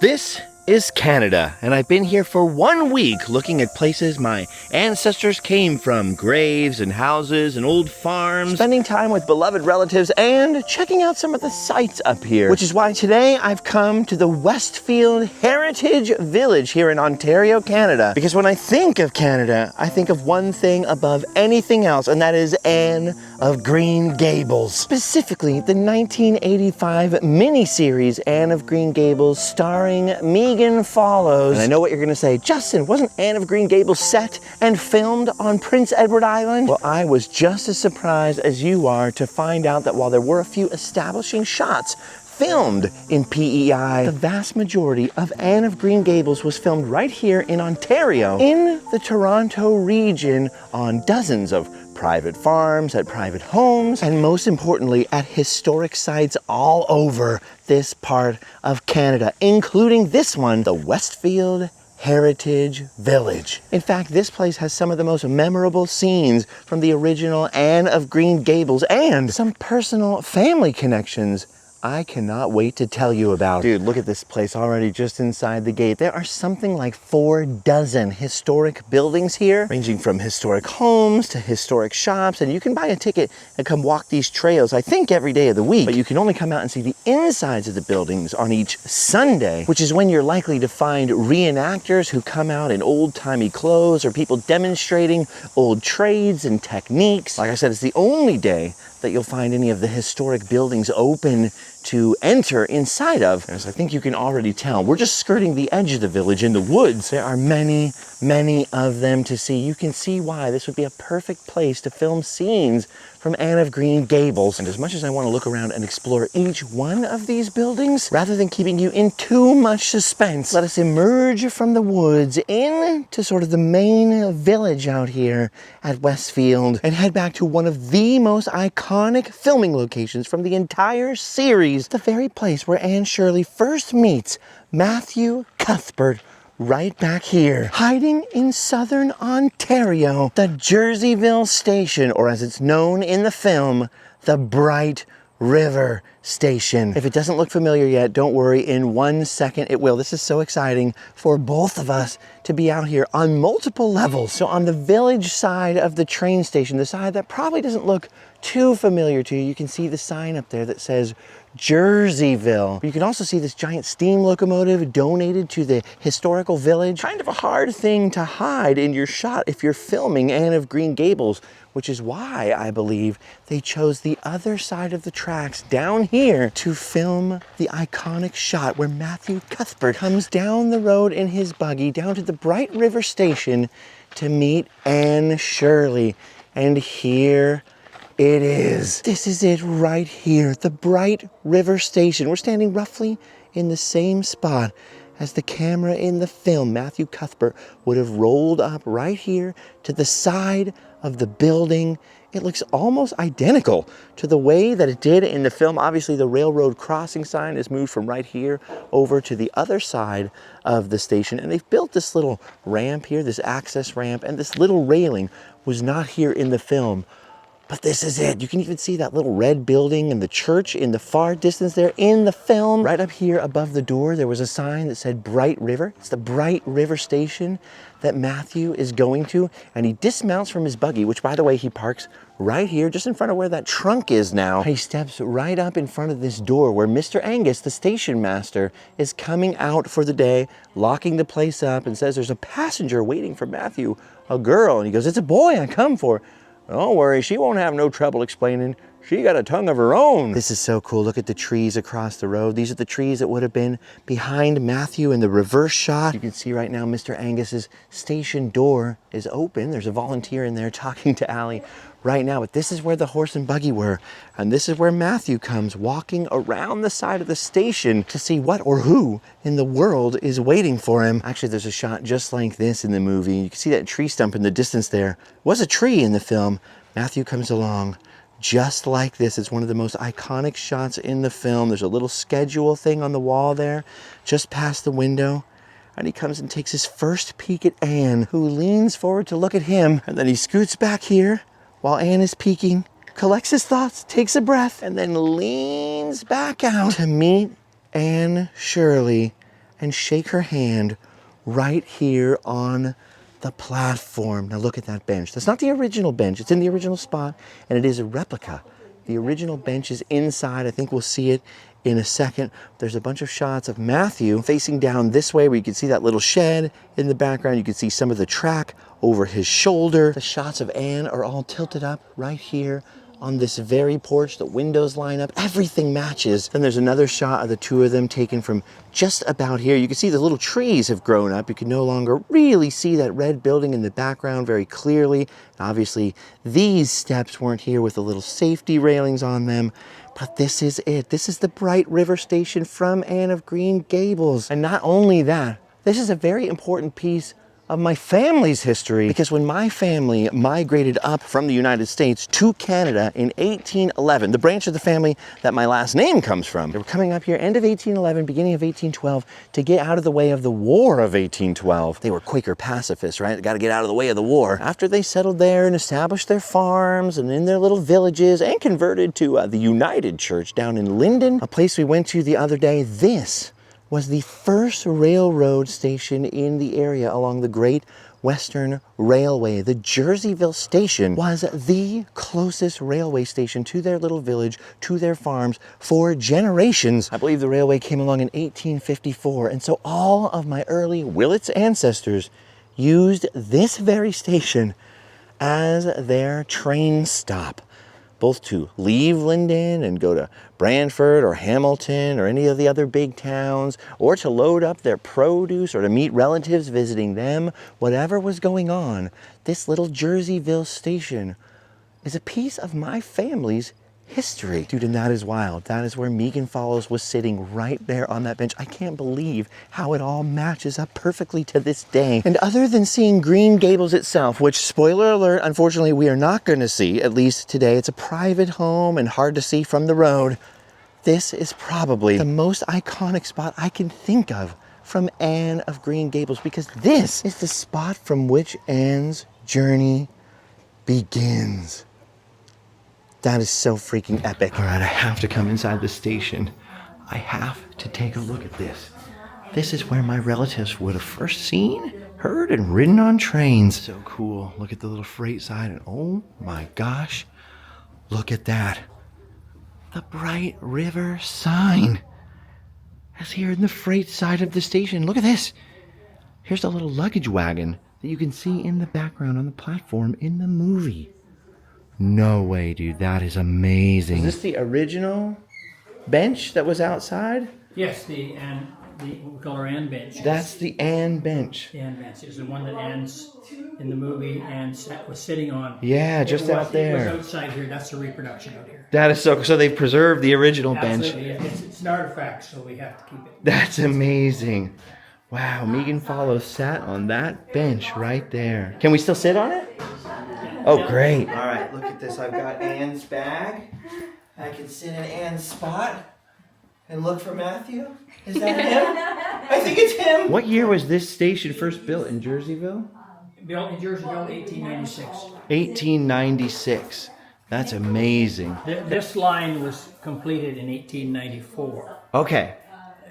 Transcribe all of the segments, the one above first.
This is Canada, and I've been here for 1 week looking at places my ancestors came from, graves and houses and old farms, spending time with beloved relatives and checking out some of the sights up here. Which is why today I've come to the Westfield Heritage Village here in Ontario, Canada. Because when I think of Canada, I think of one thing above anything else, and that is Anne of Green Gables. Specifically, the 1985 miniseries Anne of Green Gables starring Megan Follows. And I know what you're gonna say, Justin, wasn't Anne of Green Gables set and filmed on Prince Edward Island? Well, I was just as surprised as you are to find out that while there were a few establishing shots filmed in PEI, the vast majority of Anne of Green Gables was filmed right here in Ontario, in the Toronto region, on dozens of private farms, at private homes, and most importantly, at historic sites all over this part of Canada, including this one, the Westfield Heritage Village. In fact, this place has some of the most memorable scenes from the original Anne of Green Gables and some personal family connections I cannot wait to tell you about. Dude, look at this place already just inside the gate. There are something like 4 dozen historic buildings here, ranging from historic homes to historic shops, and you can buy a ticket and come walk these trails, I think every day of the week, but you can only come out and see the insides of the buildings on each Sunday, which is when you're likely to find reenactors who come out in old-timey clothes or people demonstrating old trades and techniques. Like I said, it's the only day that you'll find any of the historic buildings open to enter inside of. As I think you can already tell, we're just skirting the edge of the village in the woods. There are many, many of them to see. You can see why this would be a perfect place to film scenes from Anne of Green Gables. And as much as I want to look around and explore each one of these buildings, rather than keeping you in too much suspense, let us emerge from the woods into sort of the main village out here at Westfield and head back to one of the most iconic filming locations from the entire series, the very place where Anne Shirley first meets Matthew Cuthbert, right back here, hiding in southern Ontario, the Jerseyville Station, or as it's known in the film, the Bright River Station. If it doesn't look familiar yet, don't worry, in 1 second it will. This is so exciting for both of us to be out here on multiple levels. So on the village side of the train station, the side that probably doesn't look too familiar to you, you can see the sign up there that says Jerseyville. You can also see this giant steam locomotive donated to the historical village. Kind of a hard thing to hide in your shot if you're filming Anne of Green Gables, which is why I believe they chose the other side of the tracks down here to film the iconic shot where Matthew Cuthbert comes down the road in his buggy down to the Bright River Station to meet Anne Shirley. And here it is. This is it right here, the Bright River Station. We're standing roughly in the same spot as the camera in the film. Matthew Cuthbert would have rolled up right here to the side of the building. It looks almost identical to the way that it did in the film. Obviously, the railroad crossing sign is moved from right here over to the other side of the station. And they've built this little ramp here, this access ramp, and this little railing was not here in the film. But this is it. You can even see that little red building and the church in the far distance there in the film. Right up here above the door, there was a sign that said Bright River. It's the Bright River Station that Matthew is going to. And he dismounts from his buggy, which, by the way, he parks right here, just in front of where that trunk is now. He steps right up in front of this door where Mr. Angus, the station master, is coming out for the day, locking the place up, and says there's a passenger waiting for Matthew, a girl. And he goes, "It's a boy I come for." "Don't worry, she won't have no trouble explaining. She got a tongue of her own." This is so cool. Look at the trees across the road. These are the trees that would have been behind Matthew in the reverse shot. You can see right now Mr. Angus's station door is open. There's a volunteer in there talking to Allie right now. But this is where the horse and buggy were. And this is where Matthew comes walking around the side of the station to see what or who in the world is waiting for him. Actually, there's a shot just like this in the movie. You can see that tree stump in the distance there. It was a tree in the film. Matthew comes along just like this. It's one of the most iconic shots in the film. There's a little schedule thing on the wall there, just past the window. And he comes and takes his first peek at Anne, who leans forward to look at him. And then he scoots back here while Anne is peeking, collects his thoughts, takes a breath, and then leans back out to meet Anne Shirley and shake her hand right here on the platform. Now look at that bench. That's not the original bench. It's in the original spot, and it is a replica. The original bench is inside. I think we'll see it in a second. There's a bunch of shots of Matthew facing down this way where you can see that little shed in the background. You can see some of the track over his shoulder. The shots of Anne are all tilted up right here on this very porch. The windows line up, everything matches. Then there's another shot of the two of them taken from just about here. You can see the little trees have grown up. You can no longer really see that red building in the background very clearly. Obviously, these steps weren't here with the little safety railings on them, but this is it. This is the Bright River Station from Anne of Green Gables. And not only that, this is a very important piece of my family's history, because when my family migrated up from the United States to Canada in 1811, the branch of the family that my last name comes from, they were coming up here end of 1811, beginning of 1812 to get out of the way of the War of 1812. They were Quaker pacifists, right? They got to get out of the way of the war. After they settled there and established their farms and in their little villages and converted to the United Church down in Linden, a place we went to the other day, this was the first railroad station in the area along the Great Western Railway. The Jerseyville station was the closest railway station to their little village, to their farms for generations. I believe the railway came along in 1854, and so all of my early Willits ancestors used this very station as their train stop, both to leave Linden and go to Brantford or Hamilton or any of the other big towns, or to load up their produce or to meet relatives visiting them. Whatever was going on, this little Jerseyville station is a piece of my family's history. Dude, and that is wild. That is where Megan Follows was sitting right there on that bench. I can't believe how it all matches up perfectly to this day. And other than seeing Green Gables itself, which, spoiler alert, unfortunately we are not going to see, at least today, it's a private home and hard to see from the road, this is probably the most iconic spot I can think of from Anne of Green Gables, because this is the spot from which Anne's journey begins. That is so freaking epic. All right, I have to come inside the station. I have to take a look at this. This is where my relatives would have first seen, heard, and ridden on trains. So cool. Look at the little freight side, and oh my gosh, look at that. The Bright River sign is here in the freight side of the station. Look at this. Here's the little luggage wagon that you can see in the background on the platform in the movie. No way, dude. That is amazing. Is this the original bench that was outside? Yes, the what we call our Anne bench. That's the Anne bench. The Anne bench is the one that Anne's in the movie Anne was sitting on. Yeah, just out there. It was outside here. That's the reproduction out here. That is so they preserved the original Absolutely. bench. It's an artifact, so we have to keep it. That's amazing. Wow, Megan Follows sat on that bench right there. Can we still sit on it? Oh, great. All right, look at this. I've got Anne's bag. I can sit in Anne's spot and look for Matthew. Is that him? I think it's him. What year was this station first built in Jerseyville? Built in Jerseyville, 1896. 1896. That's amazing. This line was completed in 1894. Okay.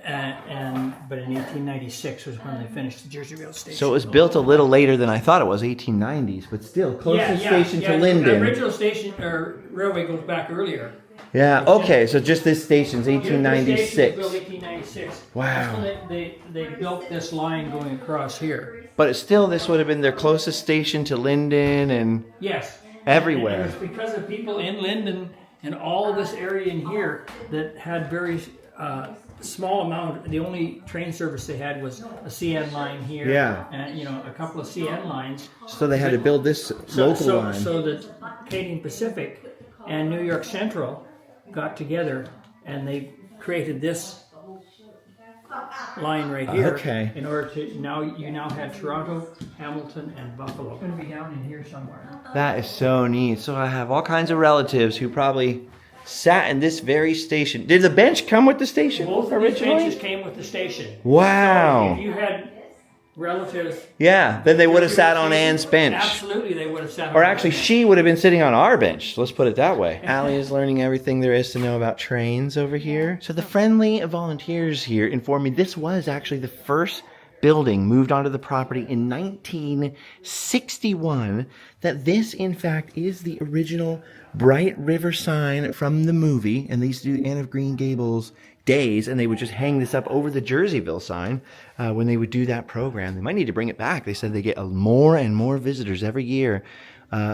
But in 1896 was when they finished the Jerseyville station. So it was built a little later than I thought it was, 1890s, but still closest station to Linden. The original station or railway goes back earlier. Yeah. Okay. So just this station's 1896. This station was built 1896. Wow. That's when they built this line going across here. But it's still, this would have been their closest station to Linden and yes, everywhere. And it was because of people in Linden and all of this area in here that had very small amount. The only train service they had was a CN line here. Yeah. And a couple of CN lines. So they had to build this local line. So that Canadian Pacific and New York Central got together and they created this line right here. Okay. In order to you now have Toronto, Hamilton, and Buffalo. It's going to be down in here somewhere. That is so neat. So I have all kinds of relatives who probably sat in this very station. Did the bench come with the station Both originally? of these benches came with the station. Wow. So if you had relatives. Yeah, then they would have sat on Anne's bench. Absolutely, they would have sat on Or her actually, bench. she would have been sitting on our bench. Let's put it that way. Allie is learning everything there is to know about trains over here. So the friendly volunteers here informed me this was actually the first building moved onto the property in 1961, that this, in fact, is the original Bright River sign from the movie, and they used to do Anne of Green Gables days, and they would just hang this up over the Jerseyville sign when they would do that program. They might need to bring it back. They said they get more and more visitors every year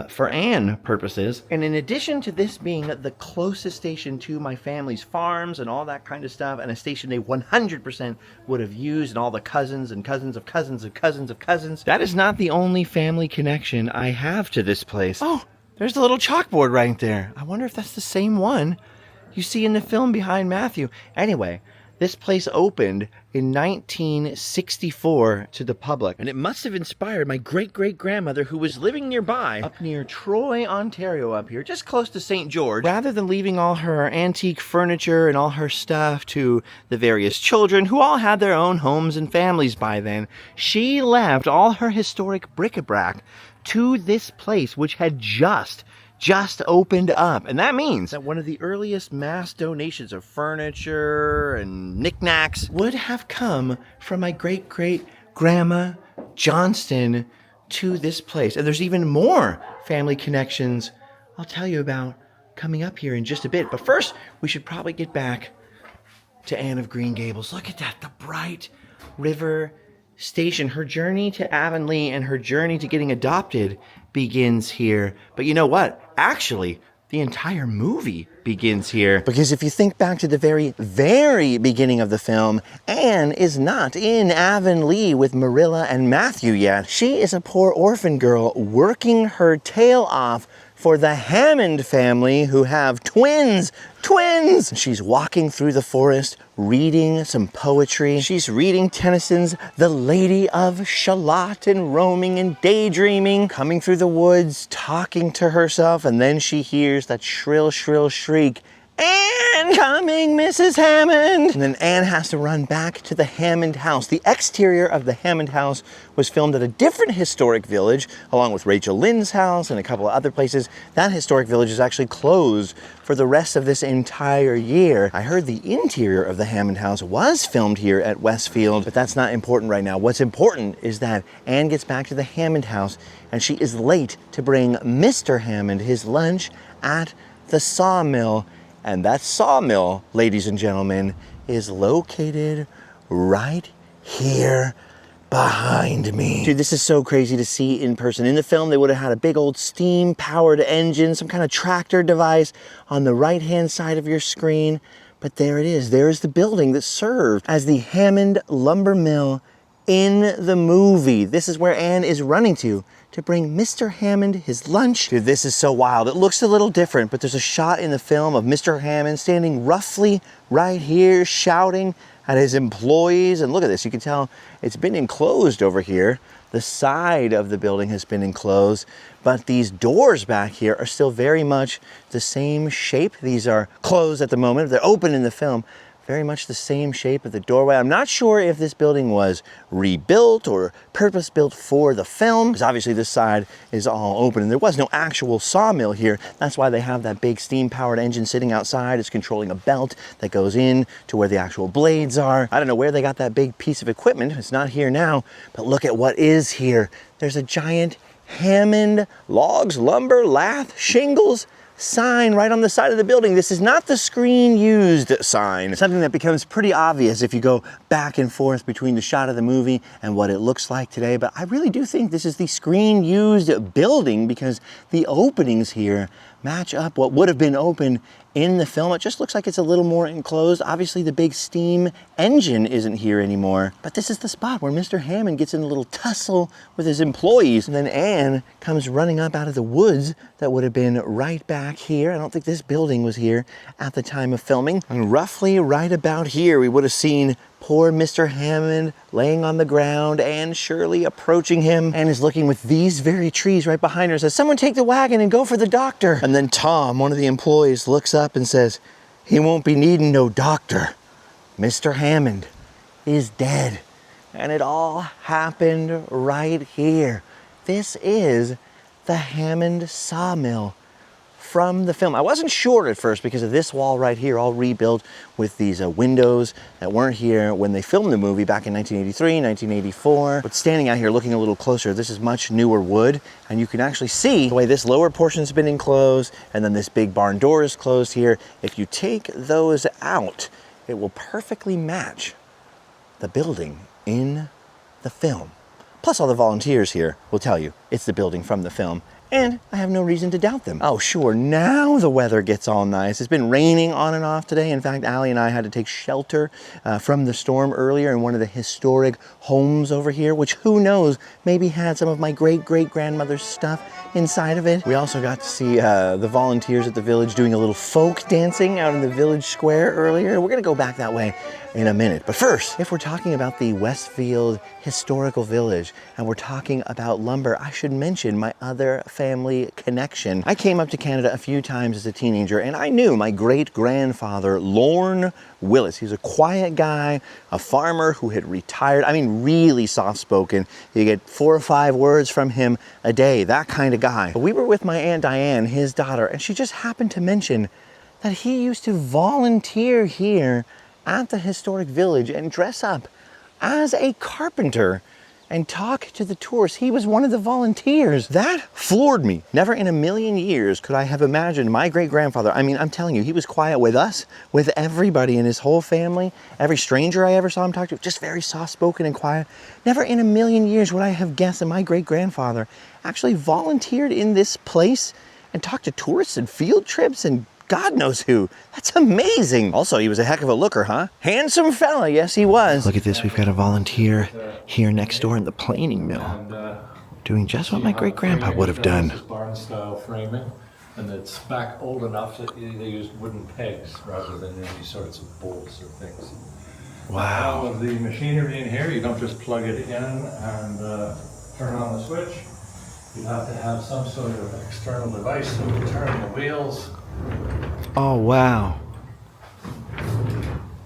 for Anne purposes. And in addition to this being the closest station to my family's farms and all that kind of stuff, and a station they 100% would have used, and all the cousins and cousins of cousins of cousins of cousins, that is not the only family connection I have to this place. Oh, there's the little chalkboard right there. I wonder if that's the same one you see in the film behind Matthew. Anyway, this place opened in 1964 to the public, and it must have inspired my great-great-grandmother, who was living nearby, up near Troy, Ontario, up here, just close to St. George. Rather than leaving all her antique furniture and all her stuff to the various children, who all had their own homes and families by then, she left all her historic bric-a-brac to this place, which had just opened up. And that means that one of the earliest mass donations of furniture and knickknacks would have come from my great-great-grandma Johnston to this place. And there's even more family connections I'll tell you about coming up here in just a bit. But first, we should probably get back to Anne of Green Gables. Look at that, the Bright River Station. Her journey to Avonlea and her journey to getting adopted begins here. But you know what? Actually, the entire movie begins here. Because if you think back to the very, very beginning of the film, Anne is not in Avonlea with Marilla and Matthew yet. She is a poor orphan girl working her tail off for the Hammond family, who have twins. She's walking through the forest, reading some poetry. She's reading Tennyson's The Lady of Shalott, and roaming and daydreaming, coming through the woods, talking to herself, and then she hears that shrill, shrill shriek, "Anne coming, Mrs. Hammond!" And then Anne has to run back to the Hammond house. The exterior of the Hammond house was filmed at a different historic village, along with Rachel Lynde's house and a couple of other places. That historic village is actually closed for the rest of this entire year. I heard the interior of the Hammond house was filmed here at Westfield, but that's not important right now. What's important is that Anne gets back to the Hammond house, and she is late to bring Mr. Hammond his lunch at the sawmill. And that sawmill, ladies and gentlemen, is located right here behind me. Dude, this is so crazy to see in person. In the film, they would have had a big old steam-powered engine, some kind of tractor device on the right-hand side of your screen. But there it is. There is the building that served as the Hammond Lumber Mill in the movie. This is where Anne is running to bring Mr. Hammond his lunch. Dude, this is so wild. It looks a little different, but there's a shot in the film of Mr. Hammond standing roughly right here, shouting at his employees. And look at this, you can tell it's been enclosed over here. The side of the building has been enclosed, but these doors back here are still very much the same shape. These are closed at the moment. They're open in the film. Very much the same shape of the doorway. I'm not sure if this building was rebuilt or purpose-built for the film, because obviously this side is all open and there was no actual sawmill here. That's why they have that big steam-powered engine sitting outside. It's controlling a belt that goes in to where the actual blades are. I don't know where they got that big piece of equipment. It's not here now, but look at what is here. There's a giant Hammond logs, lumber, lath, shingles sign right on the side of the building. This is not the screen used sign. Something that becomes pretty obvious if you go back and forth between the shot of the movie and what it looks like today. But I really do think this is the screen used building, because the openings here match up what would have been open in the film. It just looks like it's a little more enclosed. Obviously the big steam engine isn't here anymore, but this is the spot where Mr. Hammond gets in a little tussle with his employees. And then Anne comes running up out of the woods that would have been right back here. I don't think this building was here at the time of filming. And roughly right about here, we would have seen poor Mr. Hammond laying on the ground, and Shirley approaching him, and is looking with these very trees right behind her, says, "Someone take the wagon and go for the doctor." And then Tom, one of the employees, looks up and says, "He won't be needing no doctor. Mr. Hammond is dead." And it all happened right here. This is the Hammond sawmill from the film. I wasn't sure at first because of this wall right here, all rebuilt with these windows that weren't here when they filmed the movie back in 1983, 1984. But standing out here looking a little closer, this is much newer wood, and you can actually see the way this lower portion's been enclosed, and then this big barn door is closed here. If you take those out, it will perfectly match the building in the film. Plus all the volunteers here will tell you it's the building from the film, and I have no reason to doubt them. Oh sure, now the weather gets all nice. It's been raining on and off today. In fact, Allie and I had to take shelter from the storm earlier in one of the historic homes over here, which who knows, maybe had some of my great-great-grandmother's stuff inside of it. We also got to see the volunteers at the village doing a little folk dancing out in the village square earlier. We're gonna go back that way in a minute. But first, if we're talking about the Westfield Historical Village and we're talking about lumber, I should mention my other family connection. I came up to Canada a few times as a teenager, and I knew my great-grandfather, Lorne Willis. He was a quiet guy, a farmer who had retired. I mean, really soft-spoken. You get 4 or 5 words from him a day, that kind of guy. But we were with my Aunt Diane, his daughter, and she just happened to mention that he used to volunteer here at the historic village and dress up as a carpenter and talk to the tourists. He was one of the volunteers. That floored me. Never in a million years could I have imagined my great-grandfather. I mean, I'm telling you, he was quiet with us, with everybody in his whole family. Every stranger I ever saw him talk to, just very soft-spoken and quiet. Never in a million years would I have guessed that my great-grandfather actually volunteered in this place and talked to tourists and field trips and God knows who. That's amazing. Also, he was a heck of a looker, huh? Handsome fella, yes he was. Look at this, we've got a volunteer here next door in the planing mill, doing just what my great-grandpa would have done. This is barn-style framing, and it's back old enough that they used wooden pegs rather than any sorts of bolts or things. Wow. All of the machinery in here, you don't just plug it in and turn on the switch. You have to have some sort of external device that will turn the wheels. Oh, wow.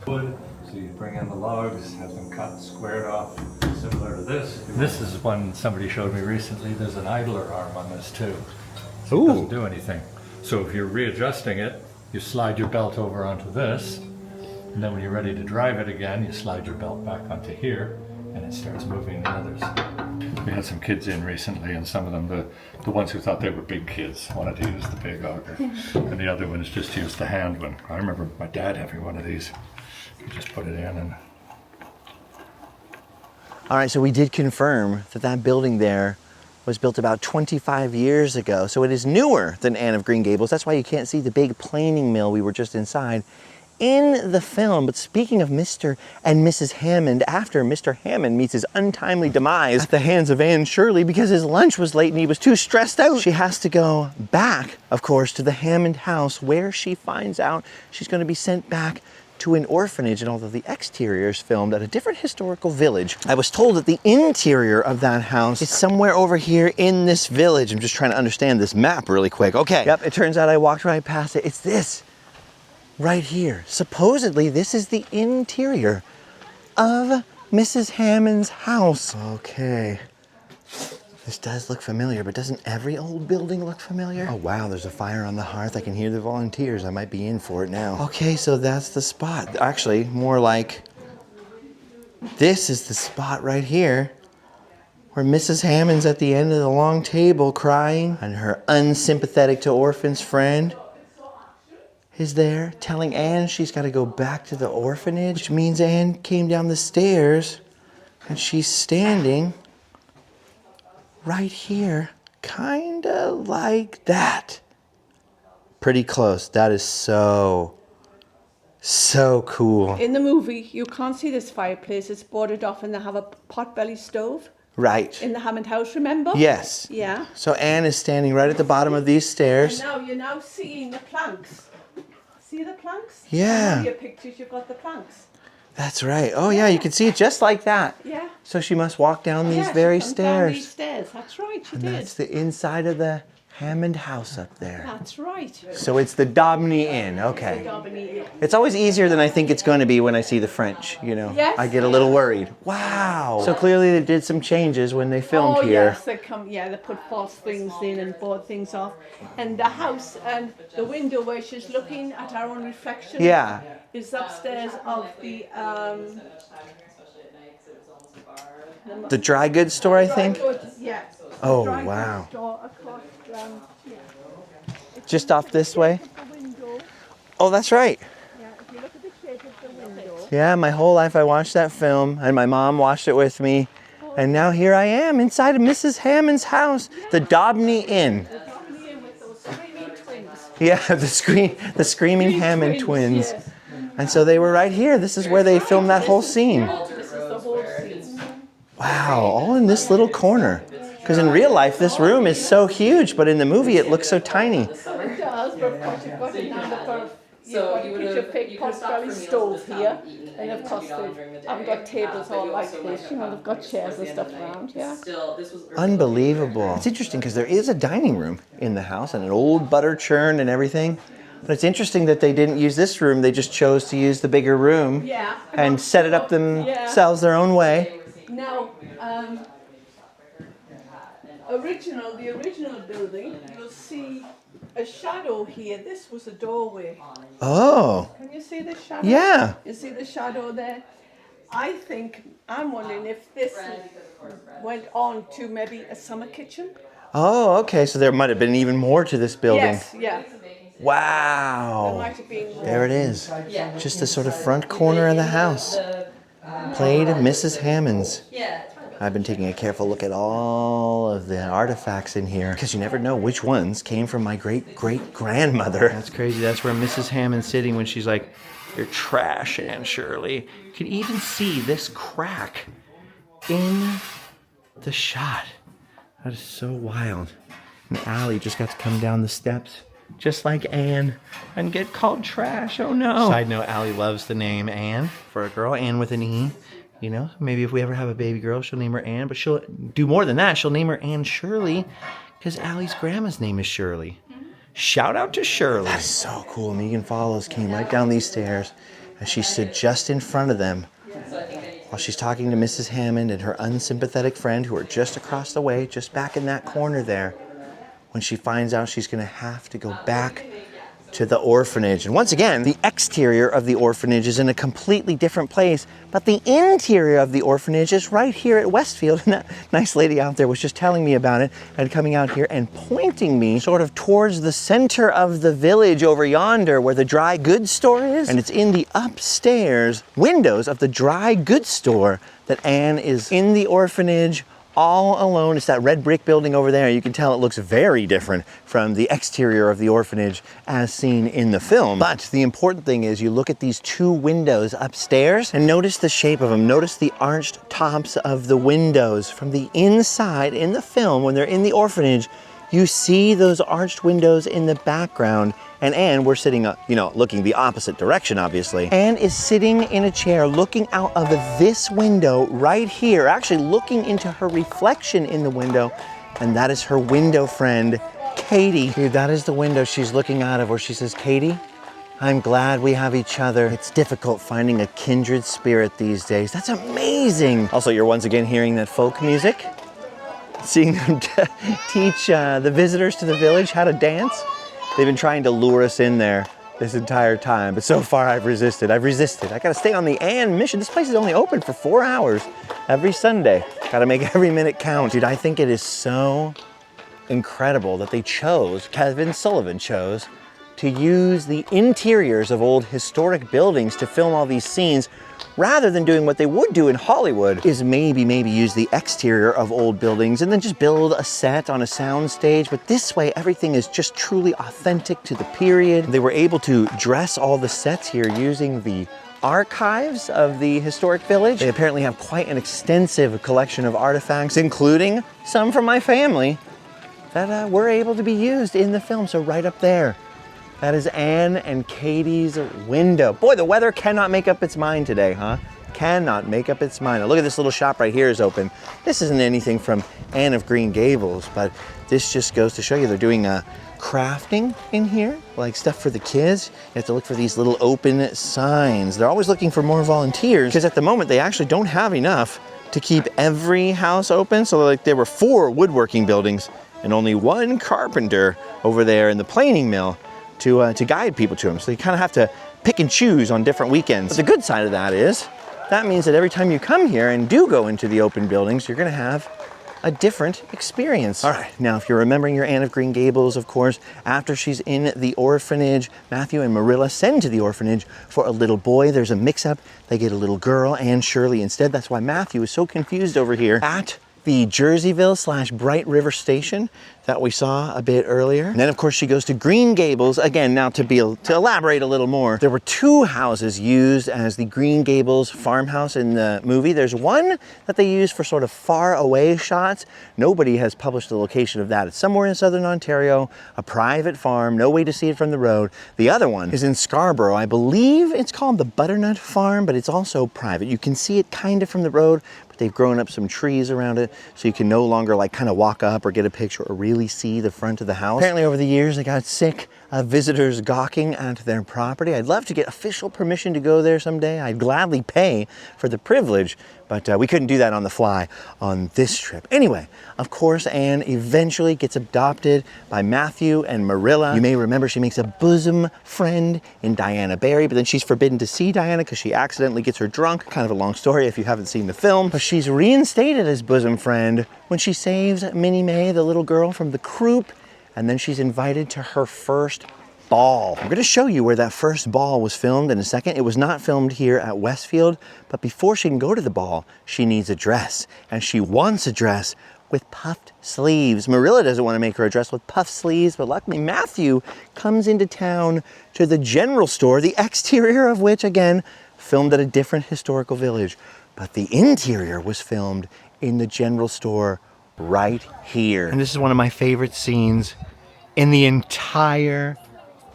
Wood, so you bring in the logs, have them cut and squared off, similar to this. This is one somebody showed me recently. There's an idler arm on this too. So it doesn't do anything. So if you're readjusting it, you slide your belt over onto this, and then when you're ready to drive it again, you slide your belt back onto here, and it starts moving the others. We had some kids in recently, and some of them, the ones who thought they were big kids, wanted to use the big auger, and the other ones just used the hand one. I remember my dad having one of these. You just put it in and... All right, so we did confirm that that building there was built about 25 years ago, so it is newer than Anne of Green Gables. That's why you can't see the big planing mill we were just inside in the film. But speaking of Mr. and Mrs. Hammond, after Mr. Hammond meets his untimely demise at the hands of Anne Shirley because his lunch was late and he was too stressed out, she has to go back, of course, to the Hammond house, where she finds out she's going to be sent back to an orphanage. And although the exterior is filmed at a different historical village, I was told that the interior of that house is somewhere over here in this village. I'm just trying to understand this map really quick. Okay, yep, it turns out I walked right past it. It's this right here. Supposedly, this is the interior of Mrs. Hammond's house. Okay. This does look familiar, but doesn't every old building look familiar? Oh wow, there's a fire on the hearth. I can hear the volunteers. I might be in for it now. Okay, so that's the spot. Actually, more like this is the spot right here where Mrs. Hammond's at the end of the long table crying, and her unsympathetic to orphans friend is there telling Anne she's got to go back to the orphanage, which means Anne came down the stairs and she's standing right here, kind of like that. Pretty close. That is so cool. In the movie, you can't see this fireplace. It's boarded off and they have a pot-belly stove. Right. In the Hammond house, remember? Yes. Yeah. So Anne is standing right at the bottom of these stairs. And now you're now seeing the planks. See the planks? Yeah. In your pictures, you've got the planks. That's right. Oh yeah, you can see it just like that. Yeah. So she must walk down these Yeah, very she comes stairs. down these stairs. That's right, she And did. that's the inside of the Hammond House up there. That's right. So it's the Daubeny Inn, okay. Daubeny Inn. It's always easier than I think it's going to be when I see the French, you know. Yes. I get a little worried. Wow. So clearly they did some changes when they filmed here. Yes, they put false things in and bought things off. And the house and the window where she's looking at her own reflection is upstairs of the dry goods store, I think. Yeah. Oh, Dry goods wow. store across, Just off this way. the window. Oh, that's right. Yeah, if you look at the shape of the window. Yeah, my whole life I watched that film, and my mom watched it with me. And now here I am inside of Mrs. Hammond's house, the Daubeny Inn. Daubeny Inn with those screaming twins. Yeah, the screaming Hammond twins. Yes. And so they were right here. This is where they filmed that whole scene. This is the whole scene. Wow, all in this little corner. Because in real life, this room is so huge, but in the movie, it looks so tiny. It does, but of course you've got it now for you've got to put your fake pot-belly stove here, and of course they haven't got tables all like this, you know, they've got chairs and stuff around, yeah. Unbelievable. It's interesting because there is a dining room in the house and an old butter churn and everything. But it's interesting that they didn't use this room, they just chose to use the bigger room and set it up themselves their own way. Now, the original building, you'll see a shadow here. This was a doorway. Oh. Can you see the shadow? Yeah. You see the shadow there? I'm wondering if this went on to maybe a summer kitchen. Oh, okay. So there might have been even more to this building. Yes, yeah. Wow. There might have been more. There it is. Just the sort of front corner of the house. Played Mrs. Hammond's. I've been taking a careful look at all of the artifacts in here because you never know which ones came from my great-great-grandmother. That's crazy. That's where Mrs. Hammond's sitting when she's like, "You're trash, Anne Shirley." You can even see this crack in the shot. That is so wild. And Allie just got to come down the steps just like Anne and get called trash. Oh no. Side note, Allie loves the name Anne for a girl, Anne with an E. You know, maybe if we ever have a baby girl, she'll name her Anne, but she'll do more than that. She'll name her Anne Shirley because Allie's grandma's name is Shirley. Shout out to Shirley. That's so cool. Megan Follows came right down these stairs and she stood just in front of them while she's talking to Mrs. Hammond and her unsympathetic friend who are just across the way, just back in that corner there, when she finds out she's going to have to go back to the orphanage. And once again, the exterior of the orphanage is in a completely different place, but the interior of the orphanage is right here at Westfield. And that nice lady out there was just telling me about it and coming out here and pointing me sort of towards the center of the village over yonder where the dry goods store is. And it's in the upstairs windows of the dry goods store that Anne is in the orphanage all alone. It's that red brick building over there. You can tell it looks very different from the exterior of the orphanage as seen in the film. But the important thing is you look at these two windows upstairs and notice the shape of them. Notice the arched tops of the windows. From the inside in the film, when they're in the orphanage, you see those arched windows in the background. And Anne, we're sitting, looking the opposite direction, obviously. Anne is sitting in a chair looking out of this window right here, actually looking into her reflection in the window. And that is her window friend, Katie. Dude, that is the window she's looking out of where she says, "Katie, I'm glad we have each other. It's difficult finding a kindred spirit these days." That's amazing. Also, you're once again hearing that folk music, seeing them teach the visitors to the village how to dance. They've been trying to lure us in there this entire time, but so far I've resisted. I gotta stay on the Anne mission. This place is only open for 4 hours every Sunday. Gotta make every minute count. Dude, I think it is so incredible that Kevin Sullivan chose to use the interiors of old historic buildings to film all these scenes, rather than doing what they would do in Hollywood, is maybe use the exterior of old buildings and then just build a set on a sound stage. But this way, everything is just truly authentic to the period. They were able to dress all the sets here using the archives of the historic village. They apparently have quite an extensive collection of artifacts, including some from my family, that were able to be used in the film. So right up there, that is Anne and Katie's window. Boy, the weather cannot make up its mind today, huh? cannot make up its mind. Now look at this little shop right here is open. This isn't anything from Anne of Green Gables, but this just goes to show you they're doing crafting in here, like stuff for the kids. You have to look for these little open signs. They're always looking for more volunteers because at the moment they actually don't have enough to keep every house open. So like there were 4 woodworking buildings and only 1 carpenter over there in the planing mill to guide people to them. So you kind of have to pick and choose on different weekends. But the good side of that is, that means that every time you come here and do go into the open buildings, you're gonna have a different experience. All right, now if you're remembering your Anne of Green Gables, of course, after she's in the orphanage, Matthew and Marilla send to the orphanage for a little boy. There's a mix-up. They get a little girl, Anne Shirley, instead. That's why Matthew is so confused over here at the Jerseyville / Bright River Station that we saw a bit earlier. And then of course she goes to Green Gables. Again, now to elaborate a little more, there were 2 houses used as the Green Gables farmhouse in the movie. There's one that they used for sort of far away shots. Nobody has published the location of that. It's somewhere in southern Ontario, a private farm, no way to see it from the road. The other one is in Scarborough. I believe it's called the Butternut Farm, but it's also private. You can see it kind of from the road, but they've grown up some trees around it, so you can no longer like kind of walk up or get a picture or really see the front of the house. Apparently over the years they got sick of visitors gawking at their property. I'd love to get official permission to go there someday. I'd gladly pay for the privilege, but we couldn't do that on the fly on this trip. Anyway, of course, Anne eventually gets adopted by Matthew and Marilla. You may remember she makes a bosom friend in Diana Barry, but then she's forbidden to see Diana because she accidentally gets her drunk. Kind of a long story if you haven't seen the film, but she's reinstated as bosom friend when she saves Minnie May, the little girl, from the croup, and then she's invited to her first ball. I'm gonna show you where that first ball was filmed in a second. It was not filmed here at Westfield, but before she can go to the ball, she needs a dress, and she wants a dress with puffed sleeves. Marilla doesn't want to make her a dress with puffed sleeves, but luckily Matthew comes into town to the general store, the exterior of which, again, filmed at a different historical village, but the interior was filmed in the general store right here. And this is one of my favorite scenes in the entire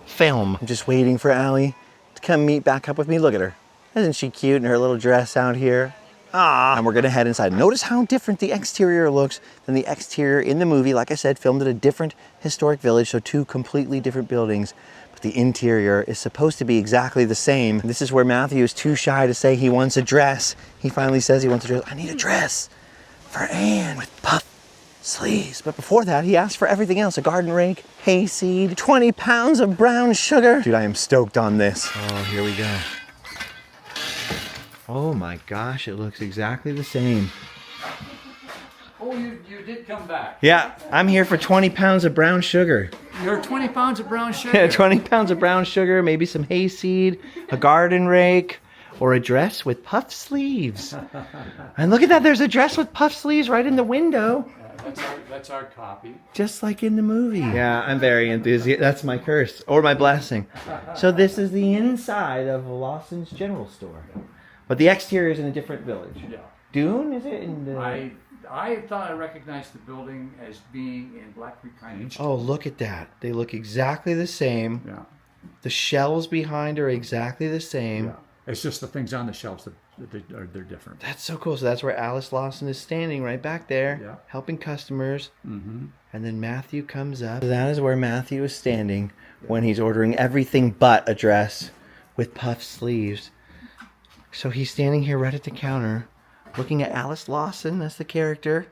film. I'm just waiting for Allie to come meet back up with me. Look at her. Isn't she cute in her little dress out here? Ah, and we're gonna head inside. Notice how different the exterior looks than the exterior in the movie. Like I said, filmed at a different historic village, so 2 completely different buildings. But the interior is supposed to be exactly the same. This is where Matthew is too shy to say he wants a dress. He finally says he wants a dress. I need a dress for Anne with puff sleeves. But before that, he asked for everything else. A garden rake, hayseed, 20 pounds of brown sugar. Dude, I am stoked on this. Oh, here we go. Oh my gosh, it looks exactly the same. Oh, you did come back. Yeah, I'm here for 20 pounds of brown sugar. You're 20 pounds of brown sugar. Yeah, 20 pounds of brown sugar, maybe some hayseed, a garden rake, or a dress with puffed sleeves. And look at that, there's a dress with puffed sleeves right in the window. That's our copy. Just like in the movie. Yeah, I'm very enthusiastic. That's my curse, or my blessing. So this is the inside of Lawson's general store. But the exterior is in a different village. Yeah. Dune, is it? In the... I thought I recognized the building as being in Black Creek High. Oh, look at that. They look exactly the same. Yeah. The shelves behind are exactly the same. Yeah. It's just the things on the shelves that they're different. That's so cool. So that's where Alice Lawson is standing right back there, Yeah. helping customers. Mm-hmm. And then Matthew comes up. So that is where Matthew is standing when he's ordering everything but a dress with puffed sleeves. So he's standing here right at the counter, looking at Alice Lawson, that's the character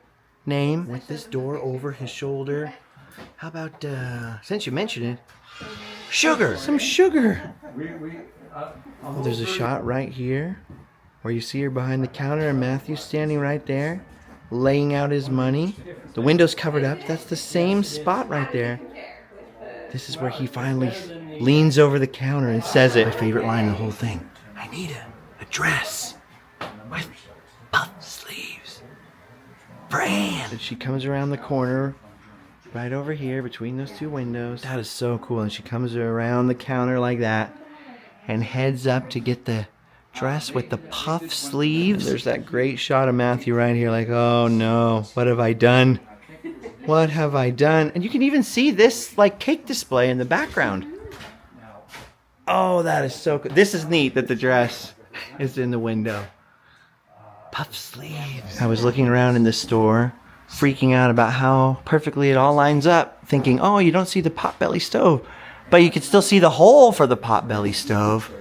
name, with this door over his shoulder. How about, since you mentioned it, sugar! Some sugar! There's a shot right here where you see her behind the counter and Matthew's standing right there, laying out his money. The window's covered up. That's the same spot right there. This is where he finally leans over the counter and says it. My favorite line in the whole thing. I need a dress with puff sleeves for Anne. And she comes around the corner right over here between those 2 windows. That is so cool. And she comes around the counter like that and heads up to get the dress with the puff sleeves. There's that great shot of Matthew right here like, oh no, what have I done? What have I done? And you can even see this like cake display in the background. Oh, that is so cool. This is neat that the dress is in the window. Puff sleeves. I was looking around in the store, freaking out about how perfectly it all lines up, thinking, oh, you don't see the potbelly stove, but you can still see the hole for the potbelly stove.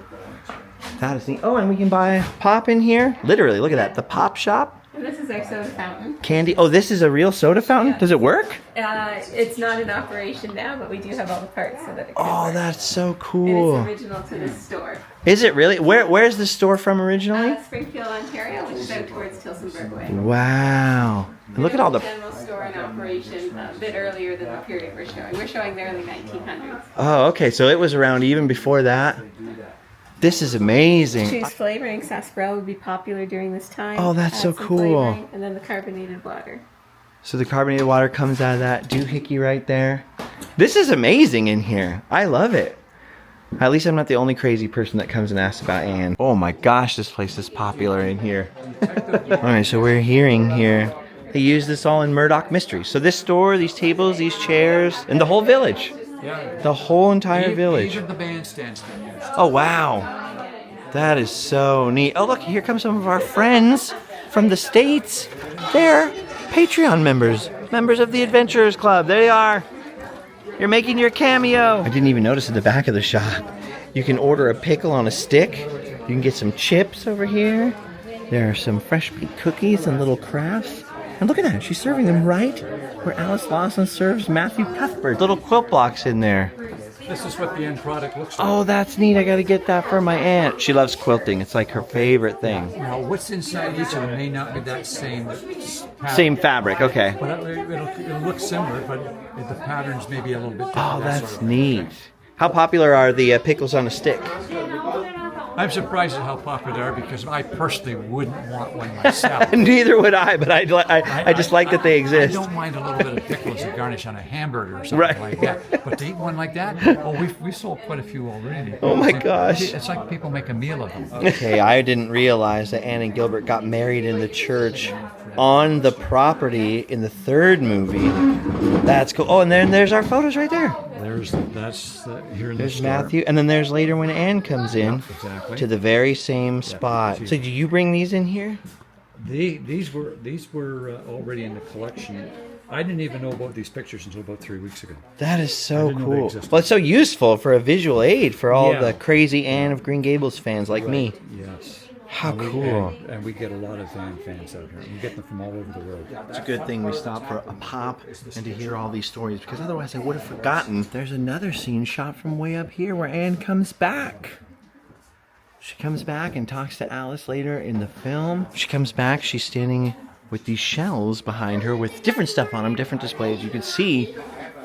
That is neat. Oh, and we can buy pop in here. Literally, look at that. The pop shop. And this is our soda fountain. Candy. Oh, this is a real soda fountain? Does it work? It's not in operation now, but we do have all the parts so that it can work. That's so cool. And it's original to this store. Is it really? Where's the store from originally? Springfield, Ontario, which is out towards Tilsonburg Way. Wow. And look at all the... general store in operation a bit earlier than the period we're showing. We're showing the early 1900s. Oh, okay. So it was around even before that. This is amazing. Choose flavoring. Sarsaparilla would be popular during this time. Oh, that's so cool. And then the carbonated water. So the carbonated water comes out of that doohickey right there. This is amazing in here. I love it. At least I'm not the only crazy person that comes and asks about Anne. Oh my gosh, this place is popular in here. Alright, so we're hearing here. They use this all in Murdoch Mysteries. So this store, these tables, these chairs, and the whole village. Yeah. The whole entire village. Even the bandstands been used. Oh wow. That is so neat. Oh look, here come some of our friends from the States. They're Patreon members. Members of the Adventurers Club. There they are. You're making your cameo. I didn't even notice at the back of the shop. You can order a pickle on a stick. You can get some chips over here. There are some fresh baked cookies and little crafts. And look at that, she's serving them right where Alice Lawson serves Matthew Cuthbert. Little quilt blocks in there. This is what the end product looks like. Oh, that's neat. I gotta get that for my aunt. She loves quilting. It's like her favorite thing. Now, what's inside each of them may not be that same pattern. Same fabric, okay. But it'll look similar, but the patterns may be a little bit different. Oh, that that's sort of neat. How popular are the pickles on a stick? I'm surprised at how popular they are because I personally wouldn't want one myself. Neither would I, but I just like that they exist. I don't mind a little bit of pickles and garnish on a hamburger or something like that. But to eat one like that, we sold quite a few already. Oh my gosh. It's like people make a meal of them. Okay, I didn't realize that Anne and Gilbert got married in the church on the property in the third movie. That's cool. Oh, and then there's our photos right there. That's here in There's the store. Matthew, and then there's later when Anne comes in Exactly. to the very same spot. So do you bring these in here? These were already in the collection. I didn't even know about these pictures until about 3 weeks ago. That is so didn't know they cool. existed. Well, it's so useful for a visual aid for all Yeah. the crazy Anne of Green Gables fans like me. Yes. How And cool. And we get a lot of Anne fans out here. We get them from all over the world. It's a good thing we stopped for a pop and to hear all these stories, because otherwise I would have forgotten. There's another scene shot from way up here where Anne comes back. She comes back and talks to Alice later in the film. She comes back, she's standing with these shelves behind her with different stuff on them, different displays. You can see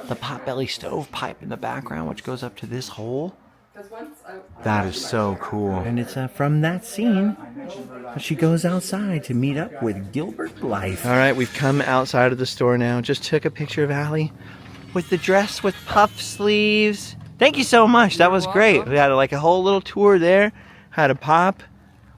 the potbelly stovepipe in the background, which goes up to this hole. That is so cool. And it's from that scene that she goes outside to meet up with Gilbert Blythe. All right, we've come outside of the store now. Just took a picture of Allie with the dress with puff sleeves. Thank you so much. That was great. We had like a whole little tour there. Had a pop.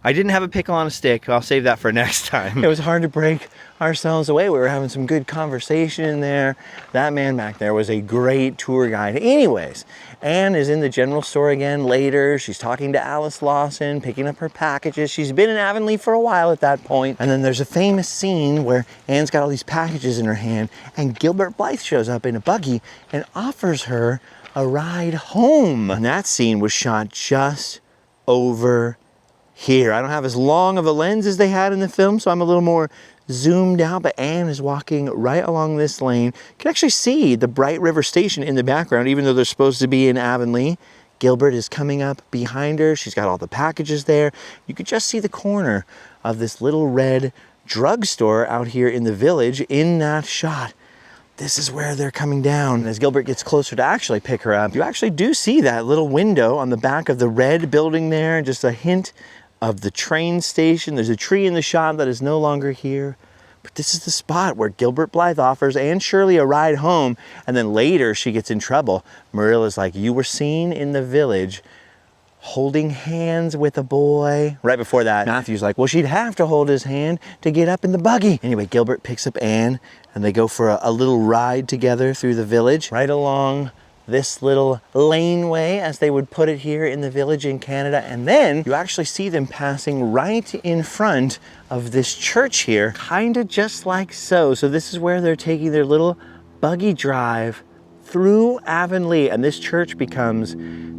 I didn't have a pickle on a stick. I'll save that for next time. It was hard to break ourselves away. We were having some good conversation in there. That man back there was a great tour guide. Anyways, Anne is in the general store again later. She's talking to Alice Lawson, picking up her packages. She's been in Avonlea for a while at that point. And then there's a famous scene where Anne's got all these packages in her hand and Gilbert Blythe shows up in a buggy and offers her a ride home. And that scene was shot just over here. I don't have as long of a lens as they had in the film, so I'm a little more zoomed out, but Anne is walking right along this lane. You can actually see the Bright River Station in the background, even though they're supposed to be in Avonlea. Gilbert is coming up behind her. She's got all the packages there. You could just see the corner of this little red drugstore out here in the village in that shot. This is where they're coming down. As Gilbert gets closer to actually pick her up, you actually do see that little window on the back of the red building there, just a hint of the train station. There's a tree in the shot that is no longer here. But this is the spot where Gilbert Blythe offers Anne Shirley a ride home, and then later she gets in trouble. Marilla's like, you were seen in the village holding hands with a boy. Right before that, Matthew's like, well, she'd have to hold his hand to get up in the buggy. Anyway, Gilbert picks up Anne, and they go for a little ride together through the village, right along this little laneway, as they would put it here in the village in Canada. And then you actually see them passing right in front of this church here, kind of just like so. So this is where they're taking their little buggy drive through Avonlea, and this church becomes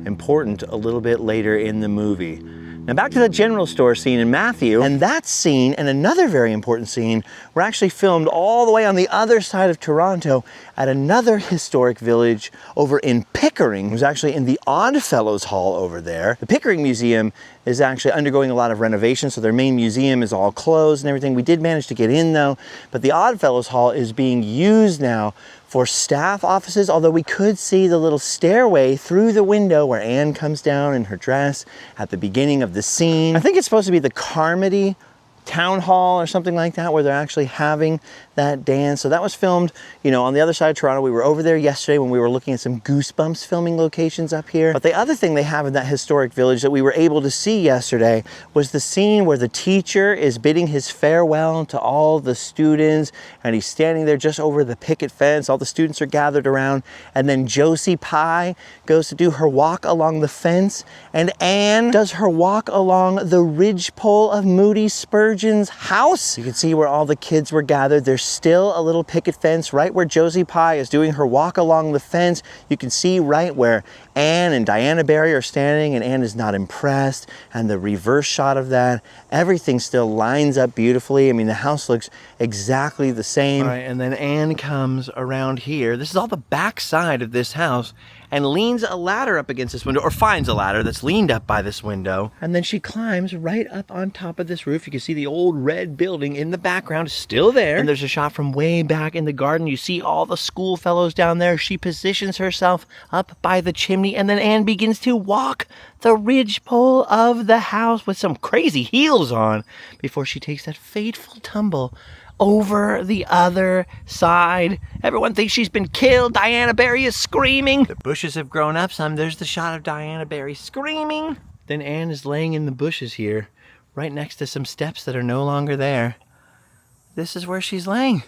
important a little bit later in the movie. Now back to the general store scene in Matthew, and that scene and another very important scene were actually filmed all the way on the other side of Toronto at another historic village over in Pickering. It was actually in the Oddfellows Hall over there. The Pickering Museum is actually undergoing a lot of renovations, so their main museum is all closed and everything. We did manage to get in though, but the Oddfellows Hall is being used now for staff offices, although we could see the little stairway through the window where Anne comes down in her dress at the beginning of the scene. I think it's supposed to be the Carmody Town Hall or something like that, where they're actually having that dance. So that was filmed, you know, on the other side of Toronto. We were over there yesterday when we were looking at some Goosebumps filming locations up here. But the other thing they have in that historic village that we were able to see yesterday was the scene where the teacher is bidding his farewell to all the students, and he's standing there just over the picket fence. All the students are gathered around, and then Josie Pye goes to do her walk along the fence, and Anne does her walk along the ridgepole of Moody Spurgeon's house. You can see where all the kids were gathered. There's still a little picket fence right where Josie Pye is doing her walk along the fence. You can see right where Anne and Diana Barry are standing, and Anne is not impressed, and the reverse shot of that. Everything still lines up beautifully. I mean, the house looks exactly the same. All right, and then Anne comes around here. This is all the back side of this house, and leans a ladder up against this window, or finds a ladder that's leaned up by this window. And then she climbs right up on top of this roof. You can see the old red building in the background, still there. And there's a shot from way back in the garden. You see all the school fellows down there. She positions herself up by the chimney, and then Anne begins to walk the ridgepole of the house with some crazy heels on before she takes that fateful tumble over the other side. Everyone thinks she's been killed. Diana Barry is screaming. The bushes have grown up some. There's the shot of Diana Barry screaming. Then Anne is laying in the bushes here, right next to some steps that are no longer there. This is where she's laying,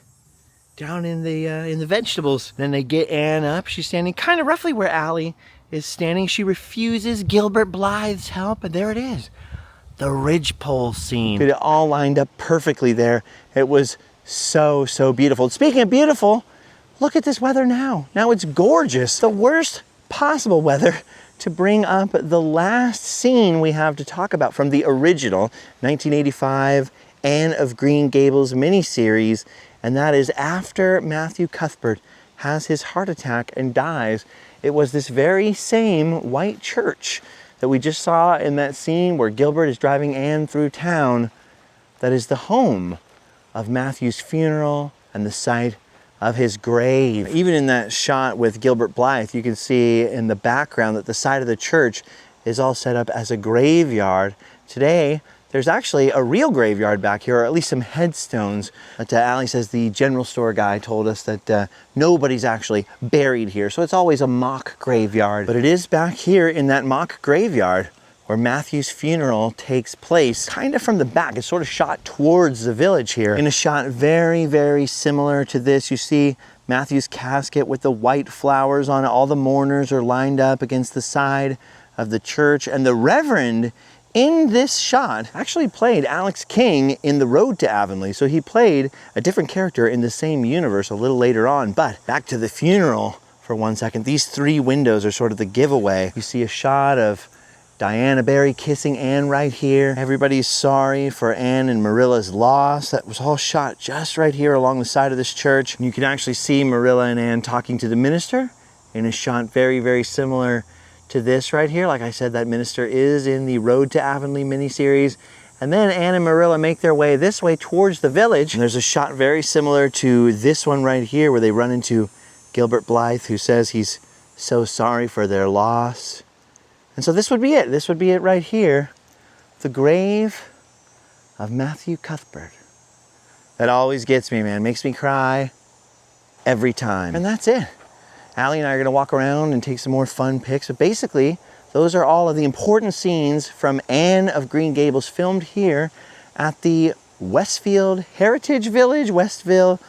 down in the vegetables. Then they get Anne up. She's standing kind of roughly where Allie is standing. She refuses Gilbert Blythe's help, and there it is. The ridgepole scene. It all lined up perfectly there. It was so, so beautiful. Speaking of beautiful, look at this weather now. Now it's gorgeous. The worst possible weather to bring up the last scene we have to talk about from the original 1985 Anne of Green Gables miniseries, and that is after Matthew Cuthbert has his heart attack and dies. It was this very same white church that we just saw in that scene where Gilbert is driving Anne through town that is the home of Matthew's funeral and the site of his grave. Even in that shot with Gilbert Blythe, you can see in the background that the side of the church is all set up as a graveyard. Today, there's actually a real graveyard back here, or at least some headstones. But Allie says the general store guy told us that nobody's actually buried here, so it's always a mock graveyard. But it is back here in that mock graveyard where Matthew's funeral takes place, kind of from the back. It's sort of shot towards the village here. In a shot very, very similar to this, you see Matthew's casket with the white flowers on it. All the mourners are lined up against the side of the church, and the Reverend in this shot actually played Alex King in The Road to Avonlea. So he played a different character in the same universe a little later on. But back to the funeral for 1 second. These three windows are sort of the giveaway. You see a shot of Diana Barry kissing Anne right here. Everybody's sorry for Anne and Marilla's loss. That was all shot just right here along the side of this church. And you can actually see Marilla and Anne talking to the minister in a shot very, very similar to this right here. Like I said, that minister is in the Road to Avonlea miniseries. And then Anne and Marilla make their way this way towards the village. And there's a shot very similar to this one right here where they run into Gilbert Blythe, who says he's so sorry for their loss. And so this would be it. This would be it right here. The grave of Matthew Cuthbert. That always gets me, man. Makes me cry every time. And that's it. Allie and I are going to walk around and take some more fun pics. But basically, those are all of the important scenes from Anne of Green Gables filmed here at the Westfield Heritage Village. The Westfield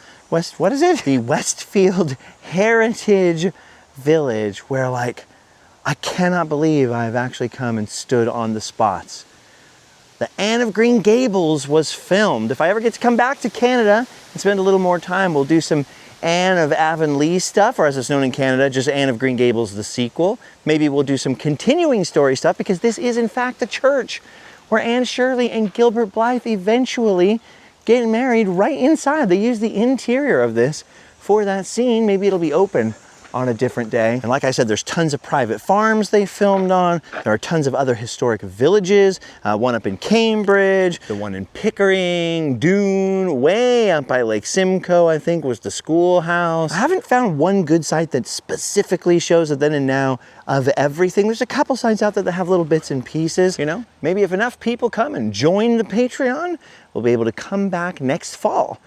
Heritage village where, like, I cannot believe I've actually come and stood on the spots. The Anne of Green Gables was filmed. If I ever get to come back to Canada and spend a little more time, we'll do some Anne of Avonlea stuff, or as it's known in Canada, just Anne of Green Gables, the sequel. Maybe we'll do some continuing story stuff, because this is in fact the church where Anne Shirley and Gilbert Blythe eventually get married right inside. They use the interior of this for that scene. Maybe it'll be open on a different day. And like I said, there's tons of private farms they filmed on. There are tons of other historic villages. One up in Cambridge, the one in Pickering, Dune, way up by Lake Simcoe, I think was the schoolhouse. I haven't found one good site that specifically shows the then and now of everything. There's a couple sites out there that have little bits and pieces, you know? Maybe if enough people come and join the Patreon, we'll be able to come back next fall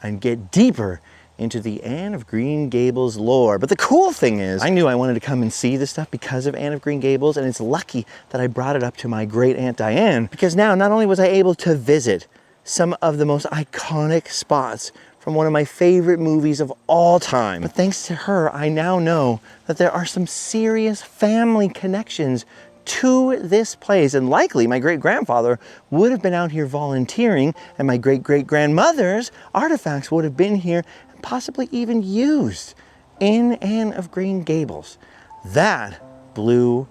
and get deeper into the Anne of Green Gables lore. But the cool thing is, I knew I wanted to come and see this stuff because of Anne of Green Gables, and it's lucky that I brought it up to my great Aunt Diane, because now not only was I able to visit some of the most iconic spots from one of my favorite movies of all time, but thanks to her, I now know that there are some serious family connections to this place, and likely my great-grandfather would have been out here volunteering, and my great-great-grandmother's artifacts would have been here, and possibly even used in Anne of Green Gables. That blew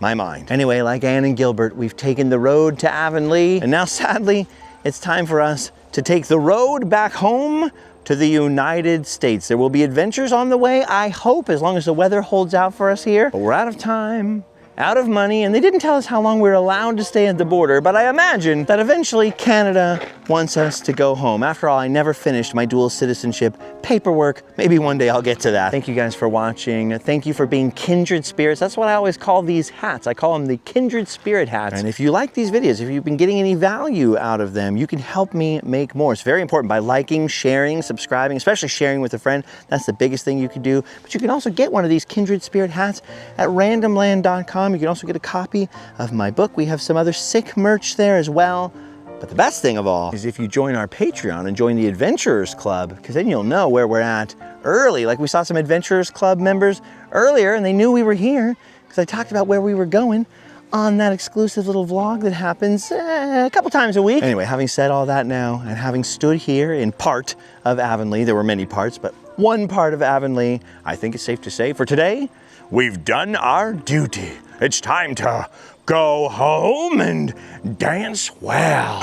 my mind. Anyway, like Anne and Gilbert, we've taken the road to Avonlea, and now sadly, it's time for us to take the road back home to the United States. There will be adventures on the way, I hope, as long as the weather holds out for us here, but we're out of time, out of money, and they didn't tell us how long we're allowed to stay at the border, but I imagine that eventually Canada wants us to go home. After all, I never finished my dual citizenship paperwork. Maybe one day I'll get to that. Thank you guys for watching. Thank you for being kindred spirits. That's what I always call these hats. I call them the kindred spirit hats. And if you like these videos, if you've been getting any value out of them, you can help me make more. It's very important by liking, sharing, subscribing, especially sharing with a friend. That's the biggest thing you can do. But you can also get one of these kindred spirit hats at randomland.com. You can also get a copy of my book. We have some other sick merch there as well. But the best thing of all is if you join our Patreon and join the Adventurers Club, because then you'll know where we're at early. Like we saw some Adventurers Club members earlier and they knew we were here because I talked about where we were going on that exclusive little vlog that happens a couple times a week. Anyway, having said all that now, and having stood here in part of Avonlea, there were many parts, but one part of Avonlea, I think it's safe to say for today, we've done our duty. It's time to go home and dance well.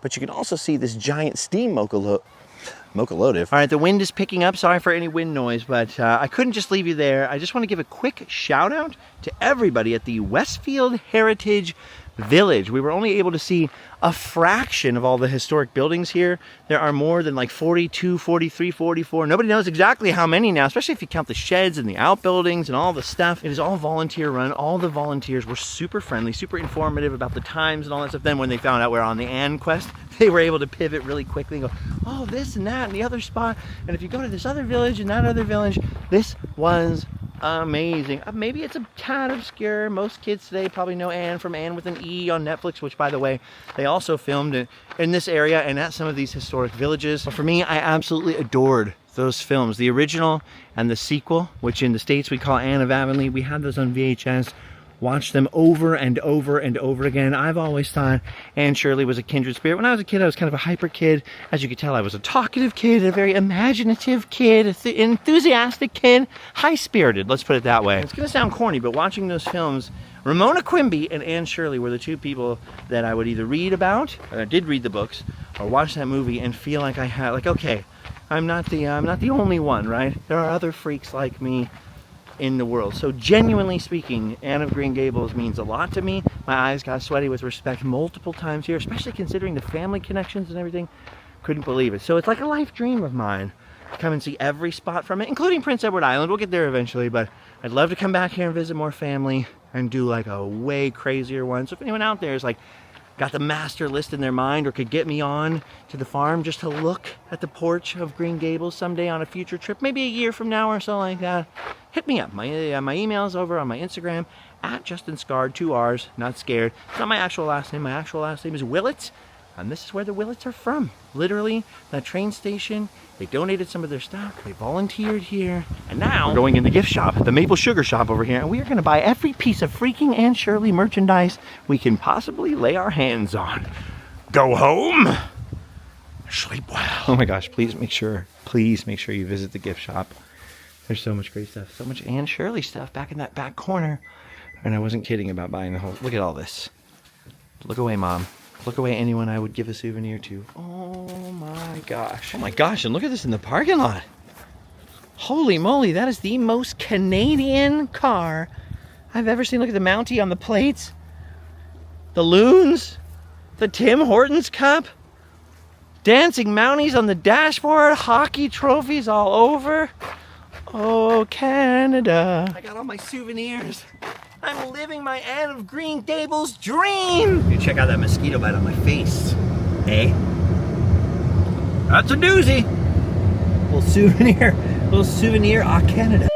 But you can also see this giant steam locomotive. All right, the wind is picking up. Sorry for any wind noise, but I couldn't just leave you there. I just want to give a quick shout out to everybody at the Westfield Heritage Village. We were only able to see a fraction of all the historic buildings here. There are more than like 42, 43, 44. Nobody knows exactly how many now, especially if you count the sheds and the outbuildings and all the stuff. It is all volunteer run. All the volunteers were super friendly, super informative about the times and all that stuff. Then when they found out we're on the Anne quest, they were able to pivot really quickly and go, oh, this and that and the other spot. And if you go to this other village and that other village, this was amazing. Maybe it's a tad obscure. Most kids today probably know Anne from Anne with an E on Netflix, which by the way, they also filmed it in this area and at some of these historic villages. But for me, I absolutely adored those films. The original and the sequel, which in the States we call Anne of Avonlea. We had those on VHS. Watched them over and over and over again. I've always thought Anne Shirley was a kindred spirit. When I was a kid, I was kind of a hyper kid. As you can tell, I was a talkative kid, a very imaginative kid, enthusiastic kid, high-spirited, let's put it that way. It's gonna sound corny, but watching those films, Ramona Quimby and Anne Shirley were the two people that I would either read about, or I did read the books, or watch that movie and feel like I had, like, okay, I'm not the only one, right? There are other freaks like me in the world. So genuinely speaking, Anne of Green Gables means a lot to me. My eyes got sweaty with respect multiple times here, especially considering the family connections and everything. Couldn't believe it. So it's like a life dream of mine come and see every spot from it, including Prince Edward Island. We'll get there eventually, but I'd love to come back here and visit more family and do like a way crazier one. So if anyone out there is like, got the master list in their mind or could get me on to the farm just to look at the porch of Green Gables someday on a future trip, maybe a year from now or so like that, hit me up. My email is over on my Instagram, at Justin Scard, 2 R's, not scared. It's not my actual last name. My actual last name is Willett, and this is where the Willets are from. Literally, that train station, they donated some of their stuff, they volunteered here, and now we're going in the gift shop, the maple sugar shop over here, and we are gonna buy every piece of freaking Anne Shirley merchandise we can possibly lay our hands on. Go home, sleep well. Oh my gosh, please make sure you visit the gift shop. There's so much great stuff, so much Anne Shirley stuff back in that back corner. And I wasn't kidding about buying the whole, look at all this. Look away, Mom. Look away, anyone I would give a souvenir to. Oh my gosh. Oh my gosh, and look at this in the parking lot. Holy moly, that is the most Canadian car I've ever seen. Look at the Mountie on the plates. The Loons. The Tim Hortons Cup. Dancing Mounties on the dashboard. Hockey trophies all over. Oh, Canada. I got all my souvenirs. I'm living my Anne of Green Gables dream! You check out that mosquito bite on my face. Eh? That's a doozy! Little souvenir, Canada.